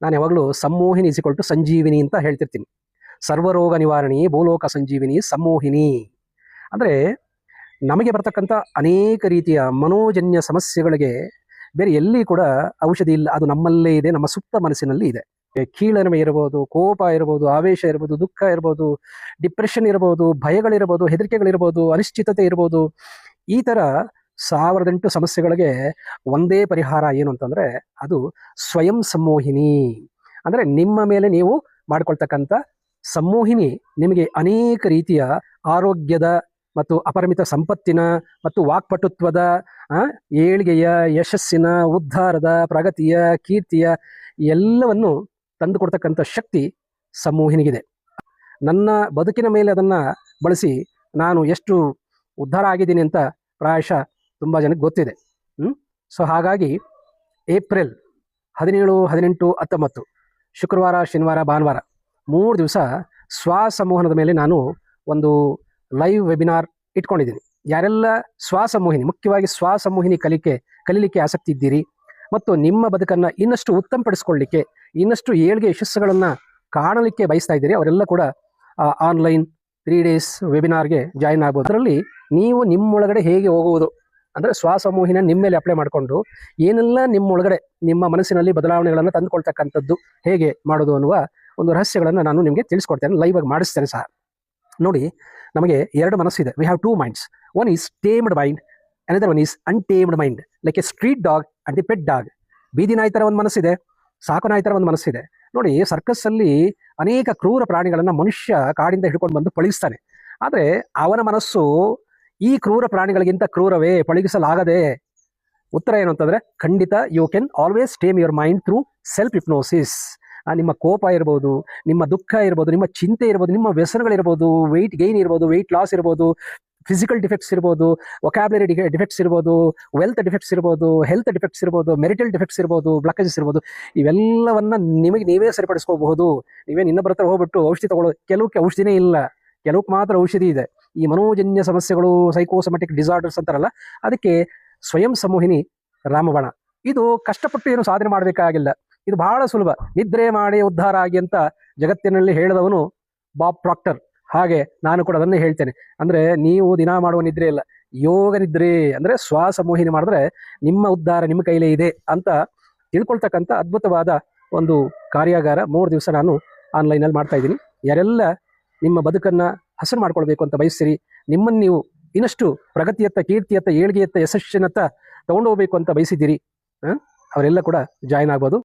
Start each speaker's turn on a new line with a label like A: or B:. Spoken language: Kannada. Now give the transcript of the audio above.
A: ನಾನು ಯಾವಾಗಲೂ ಸಮ್ಮೋಹಿನಿ = ಸಂಜೀವಿನಿ ಅಂತ ಹೇಳ್ತಿರ್ತೀನಿ. ಸರ್ವರೋಗ ನಿವಾರಣಿ ಭೂಲೋಕ ಸಂಜೀವಿನಿ ಸಮ್ಮೋಹಿನಿ. ಅಂದರೆ ನಮಗೆ ಬರ್ತಕ್ಕಂಥ ಅನೇಕ ರೀತಿಯ ಮನೋಜನ್ಯ ಸಮಸ್ಯೆಗಳಿಗೆ ಬೇರೆ ಎಲ್ಲಿ ಕೂಡ ಔಷಧಿ ಇಲ್ಲ, ಅದು ನಮ್ಮಲ್ಲೇ ಇದೆ, ನಮ್ಮ ಸುಪ್ತ ಮನಸ್ಸಿನಲ್ಲಿ ಇದೆ. ಕೀಳರಿಮೆ ಇರ್ಬೋದು, ಕೋಪ ಇರ್ಬೋದು, ಆವೇಶ ಇರ್ಬೋದು, ದುಃಖ ಇರ್ಬೋದು, ಡಿಪ್ರೆಷನ್ ಇರ್ಬೋದು, ಭಯಗಳಿರ್ಬೋದು, ಹೆದರಿಕೆಗಳಿರ್ಬೋದು, ಅನಿಶ್ಚಿತತೆ ಇರ್ಬೋದು, ಈ ಥರ 1008 ಸಮಸ್ಯೆಗಳಿಗೆ ಒಂದೇ ಪರಿಹಾರ ಏನು ಅಂತಂದರೆ ಅದು ಸ್ವಯಂ ಸಮ್ಮೋಹಿನಿ. ಅಂದರೆ ನಿಮ್ಮ ಮೇಲೆ ನೀವು ಮಾಡ್ಕೊಳ್ತಕ್ಕಂಥ ಸಮ್ಮೋಹಿನಿ ನಿಮಗೆ ಅನೇಕ ರೀತಿಯ ಆರೋಗ್ಯದ ಮತ್ತು ಅಪರಿಮಿತ ಸಂಪತ್ತಿನ ಮತ್ತು ವಾಕ್ಪಟುತ್ವದ ಏಳಿಗೆಯ, ಯಶಸ್ಸಿನ, ಉದ್ಧಾರದ, ಪ್ರಗತಿಯ, ಕೀರ್ತಿಯ ಎಲ್ಲವನ್ನು ತಂದುಕೊಡ್ತಕ್ಕಂಥ ಶಕ್ತಿ ಸಮ್ಮೋಹಿನಿಗಿದೆ. ನನ್ನ ಬದುಕಿನ ಮೇಲೆ ಅದನ್ನು ಬಳಸಿ ನಾನು ಎಷ್ಟು ಉದ್ಧಾರ ಆಗಿದ್ದೀನಿ ಅಂತ ಪ್ರಾಯಶಃ ತುಂಬ ಜನಕ್ಕೆ ಗೊತ್ತಿದೆ. ಸೊ ಹಾಗಾಗಿ ಏಪ್ರಿಲ್ 17, 18, 19 ಶುಕ್ರವಾರ, ಶನಿವಾರ, ಭಾನುವಾರ 3 ದಿವಸ ಸ್ವಸಂಮೋಹನದ ಮೇಲೆ ನಾನು ಒಂದು ಲೈವ್ ವೆಬಿನಾರ್ ಇಟ್ಕೊಂಡಿದ್ದೀನಿ. ಯಾರೆಲ್ಲ ಸ್ವಸಂಮೋಹಿನಿ, ಮುಖ್ಯವಾಗಿ ಸ್ವಸಂಮೋಹಿನಿ ಕಲೀಲಿಕ್ಕೆ ಆಸಕ್ತಿ ಇದ್ದೀರಿ ಮತ್ತು ನಿಮ್ಮ ಬದುಕನ್ನು ಇನ್ನಷ್ಟು ಉತ್ತಮಪಡಿಸ್ಕೊಳ್ಳಿಕ್ಕೆ, ಇನ್ನಷ್ಟು ಏಳಿಗೆ ಯಶಸ್ಸುಗಳನ್ನು ಕಾಣಲಿಕ್ಕೆ ಬಯಸ್ತಾ ಇದ್ದೀರಿ, ಅವರೆಲ್ಲ ಕೂಡ ಆನ್ಲೈನ್ 3 days ವೆಬಿನಾರ್ಗೆ ಜಾಯಿನ್ ಆಗ್ಬೋದು. ಅದರಲ್ಲಿ ನೀವು ನಿಮ್ಮೊಳಗಡೆ ಹೇಗೆ ಹೋಗುವುದು ಅಂದರೆ ಸ್ವಸಂಮೋಹಿನ ನಿಮ್ಮ ಮೇಲೆ ಅಪ್ಲೈ ಮಾಡಿಕೊಂಡು ಏನೆಲ್ಲ ನಿಮ್ಮೊಳಗಡೆ ನಿಮ್ಮ ಮನಸ್ಸಿನಲ್ಲಿ ಬದಲಾವಣೆಗಳನ್ನು ತಂದುಕೊಳ್ತಕ್ಕಂಥದ್ದು ಹೇಗೆ ಮಾಡೋದು ಅನ್ನುವ ಒಂದು ರಹಸ್ಯಗಳನ್ನು ನಾನು ನಿಮಗೆ ತಿಳಿಸ್ಕೊಡ್ತೇನೆ, ಲೈವ್ ಆಗಿ ಮಾಡಿಸ್ತೇನೆ ಸಹ. ನೋಡಿ, ನಮಗೆ 2 ಮನಸ್ಸಿದೆ. We have 2 minds. One is tamed mind, another one is untamed mind, like a street dog and a pet dog. ಬೀದಿ ನಾಯಿ ಥರ ಒಂದು ಮನಸ್ಸಿದೆ, ಸಾಕು ನಾಯಿ ಥರ ಒಂದು ಮನಸ್ಸಿದೆ. ನೋಡಿ, ಸರ್ಕಸ್ಸಲ್ಲಿ ಅನೇಕ ಕ್ರೂರ ಪ್ರಾಣಿಗಳನ್ನು ಮನುಷ್ಯ ಕಾಡಿಂದ ಹಿಡ್ಕೊಂಡು ಬಂದು ಪಳಗಿಸ್ತಾನೆ. ಆದರೆ ಅವನ ಮನಸ್ಸು ಈ ಕ್ರೂರ ಪ್ರಾಣಿಗಳಿಗಿಂತ ಕ್ರೂರವೇ, ಪಳಗಿಸಲಾಗದೆ. ಉತ್ತರ ಏನು ಅಂತಂದರೆ ಖಂಡಿತ you can always tame your mind through self hypnosis. ನಿಮ್ಮ ಕೋಪ ಇರ್ಬೋದು, ನಿಮ್ಮ ದುಃಖ ಇರ್ಬೋದು, ನಿಮ್ಮ ಚಿಂತೆ ಇರ್ಬೋದು, ನಿಮ್ಮ ವ್ಯಸನಗಳಿರ್ಬೋದು, ವೆಯ್ಟ್ ಗೈನ್ ಇರ್ಬೋದು, ವೆಯ್ಟ್ ಲಾಸ್ ಇರ್ಬೋದು, ಫಿಸಿಕಲ್ ಡಿಫೆಕ್ಟ್ಸ್ ಇರ್ಬೋದು, ವೊಕ್ಯಾಬ್ಯುಲರಿ ಡಿಫೆಕ್ಟ್ಸ್ ಇರ್ಬೋದು, ವೆಲ್ತ್ ಡಿಫೆಕ್ಟ್ಸ್ ಇರ್ಬೋದು, ಹೆಲ್ತ್ ಡಿಫೆಕ್ಟ್ಸ್ ಇರ್ಬೋದು, ಮೆರಿಟಲ್ ಡಿಫೆಕ್ಟ್ಸ್ ಇರ್ಬೋದು, ಬ್ಲಾಕೇಜಸ್ ಇರ್ಬೋದು, ಇವೆಲ್ಲವನ್ನು ನಿಮಗೆ ನೀವೇ ಸರಿಪಡಿಸ್ಕೋಬಹುದು. ನೀವೇ ಇನ್ನೊಬ್ಬರ ಹತ್ರ ಹೋಗ್ಬಿಟ್ಟು ಔಷಧಿ ತಗೊಳ್ಳೋದು, ಕೆಲವಕ್ಕೆ ಔಷಧಿನೇ ಇಲ್ಲ, ಕೆಲವಕ್ಕೆ ಮಾತ್ರ ಔಷಧಿ ಇದೆ. ಈ ಮನೋಜನ್ಯ ಸಮಸ್ಯೆಗಳು, ಸೈಕೋಸೊಮ್ಯಾಟಿಕ್ ಡಿಸಾರ್ಡರ್ಸ್ ಅಂತಾರಲ್ಲ, ಅದಕ್ಕೆ ಸ್ವಯಂ ಸಮ್ಮೋಹಿನಿ ರಾಮಬಾಣ. ಇದು ಕಷ್ಟಪಟ್ಟು ಏನು ಸಾಧನೆ ಮಾಡಬೇಕಾಗಿಲ್ಲ, ಇದು ಬಹಳ ಸುಲಭ. ನಿದ್ರೆ ಮಾಡಿ ಉದ್ಧಾರ ಆಗಿ ಅಂತ ಜಗತ್ತಿನಲ್ಲಿ ಹೇಳಿದವನು ಬಾಬ್ ಪ್ರಾಕ್ಟರ್. ಹಾಗೆ ನಾನು ಕೂಡ ಅದನ್ನೇ ಹೇಳ್ತೇನೆ. ಅಂದರೆ ನೀವು ದಿನ ಮಾಡುವ ನಿದ್ರೆ ಇಲ್ಲ, ಯೋಗ ನಿದ್ರೆ ಅಂದರೆ ಸ್ವಸಂಮೋಹಿನಿ ಮಾಡಿದ್ರೆ ನಿಮ್ಮ ಉದ್ಧಾರ ನಿಮ್ಮ ಕೈಲೇ ಇದೆ ಅಂತ ತಿಳ್ಕೊಳ್ತಕ್ಕಂಥ ಅದ್ಭುತವಾದ ಒಂದು ಕಾರ್ಯಾಗಾರ 3 ದಿವಸ ನಾನು ಆನ್ಲೈನಲ್ಲಿ ಮಾಡ್ತಾ ಇದ್ದೀನಿ. ಯಾರೆಲ್ಲ ನಿಮ್ಮ ಬದುಕನ್ನು ಹಸನು ಮಾಡ್ಕೊಳ್ಬೇಕು ಅಂತ ಬಯಸ್ತೀರಿ, ನಿಮ್ಮನ್ನು ನೀವು ಇನ್ನಷ್ಟು ಪ್ರಗತಿಯತ್ತ, ಕೀರ್ತಿಯತ್ತ, ಏಳಿಗೆಯತ್ತ, ಯಶಸ್ಸಿನತ್ತ ತಗೊಂಡು ಹೋಗ್ಬೇಕು ಅಂತ ಬಯಸಿದ್ದೀರಿ, ಅವರೆಲ್ಲ ಕೂಡ ಜಾಯಿನ್ ಆಗ್ಬೋದು.